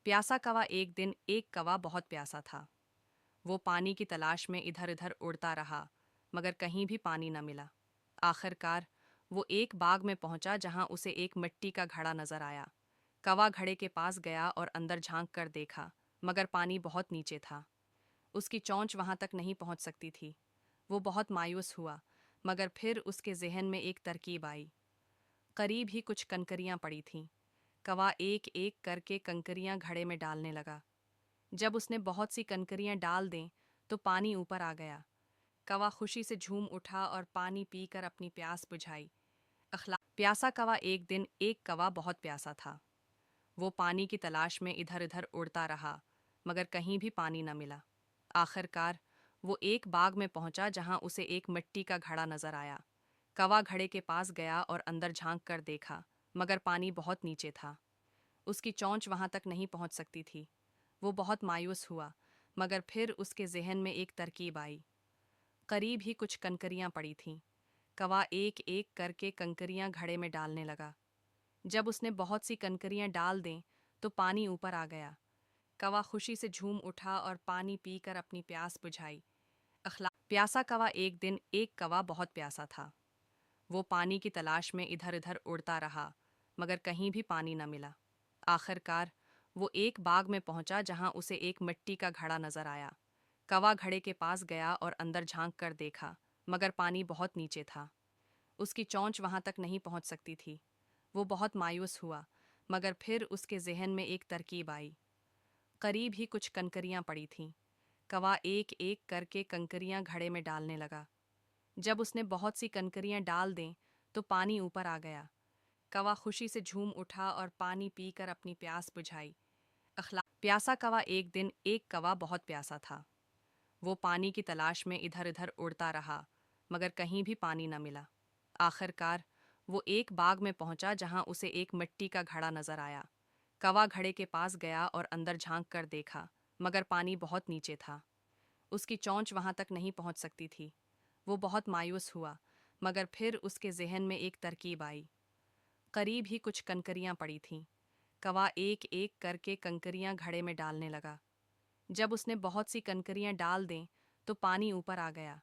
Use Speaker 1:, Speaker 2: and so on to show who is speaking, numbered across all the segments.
Speaker 1: प्यासा कौवा एक दिन एक कौवा बहुत प्यासा था। वो पानी की तलाश में इधर उधर उड़ता रहा, मगर कहीं भी पानी न मिला। आखिरकार वो एक बाग में पहुंचा जहां उसे एक मिट्टी का घड़ा नजर आया। कौवा घड़े के पास गया और अंदर झांक कर देखा, मगर पानी बहुत नीचे था। उसकी चोंच वहां तक नहीं पहुंच सकती थी। वो बहुत मायूस हुआ, मगर फिर उसके जहन में एक तरकीब आई। करीब ही कुछ कंकरियां पड़ी थीं। कौवा एक एक करके कंकरियां घड़े में डालने लगा। जब उसने बहुत सी कंकरियां डाल दें तो पानी ऊपर आ गया। कौवा खुशी से झूम उठा और पानी पीकर अपनी प्यास बुझाई। प्यासा कौवा एक दिन एक कौवा बहुत प्यासा था। वो पानी की तलाश में इधर उधर उड़ता रहा, मगर कहीं भी पानी न मिला। आखिरकार वो एक बाग में पहुंचा जहां उसे एक मिट्टी का घड़ा नजर आया। कौवा घड़े के पास गया और अंदर झांक कर देखा, मगर पानी बहुत नीचे था। उसकी चोंच वहां तक नहीं पहुंच सकती थी। वो बहुत मायूस हुआ, मगर फिर उसके जहन में एक तरकीब आई। करीब ही कुछ कंकरियां पड़ी थीं। कौवा एक एक करके कंकरियां घड़े में डालने लगा। जब उसने बहुत सी कंकरियां डाल दें तो पानी ऊपर आ गया। कौवा खुशी से झूम उठा और पानी पीकर अपनी प्यास बुझाई। प्यासा कौवा एक दिन एक कौवा बहुत प्यासा था। वो पानी की तलाश में इधर उधर उड़ता रहा, मगर कहीं भी पानी न मिला। आखिरकार वो एक बाग में पहुंचा जहां उसे एक मिट्टी का घड़ा नजर आया। कौवा घड़े के पास गया और अंदर झांक कर देखा, मगर पानी बहुत नीचे था। उसकी चोंच वहां तक नहीं पहुंच सकती थी। वो बहुत मायूस हुआ, मगर फिर उसके जहन में एक तरकीब आई। करीब ही कुछ कंकरियां पड़ी थीं। कौवा एक एक करके कंकरियां घड़े में डालने लगा। जब उसने बहुत सी कंकरियां डाल दें तो पानी ऊपर आ गया। कौवा खुशी से झूम उठा और पानी पीकर अपनी प्यास बुझाई। प्यासा कौवा एक दिन एक कौवा बहुत प्यासा था। वो पानी की तलाश में इधर उधर उड़ता रहा, मगर कहीं भी पानी न मिला। आखिरकार वो एक बाग में पहुंचा जहां उसे एक मिट्टी का घड़ा नजर आया। कौवा घड़े के पास गया और अंदर झांक कर देखा, मगर पानी बहुत नीचे था। उसकी चोंच वहां तक नहीं पहुंच सकती थी। वो बहुत मायूस हुआ, मगर फिर उसके जहन में एक तरकीब आई। करीब ही कुछ कंकरियां पड़ी थीं। कौवा एक एक करके कंकरियां घड़े में डालने लगा। जब उसने बहुत सी कंकरियां डाल दें तो पानी ऊपर आ गया।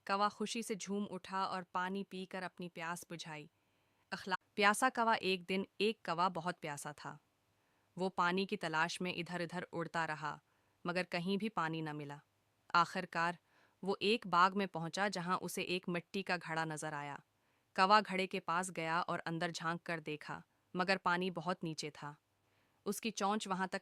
Speaker 1: कौवा खुशी से झूम उठा और पानी पीकर अपनी प्यास बुझाई। प्यासा कौवा एक दिन एक कौवा बहुत प्यासा था। वो पानी की तलाश में इधर उधर उड़ता रहा, मगर कहीं भी पानी न मिला। आखिरकार वो एक बाग में पहुंचा जहां उसे एक मिट्टी का घड़ा नजर आया। कौवा घड़े के पास गया और अंदर झांक कर देखा, मगर पानी बहुत नीचे था। उसकी चोंच वहां तक नहीं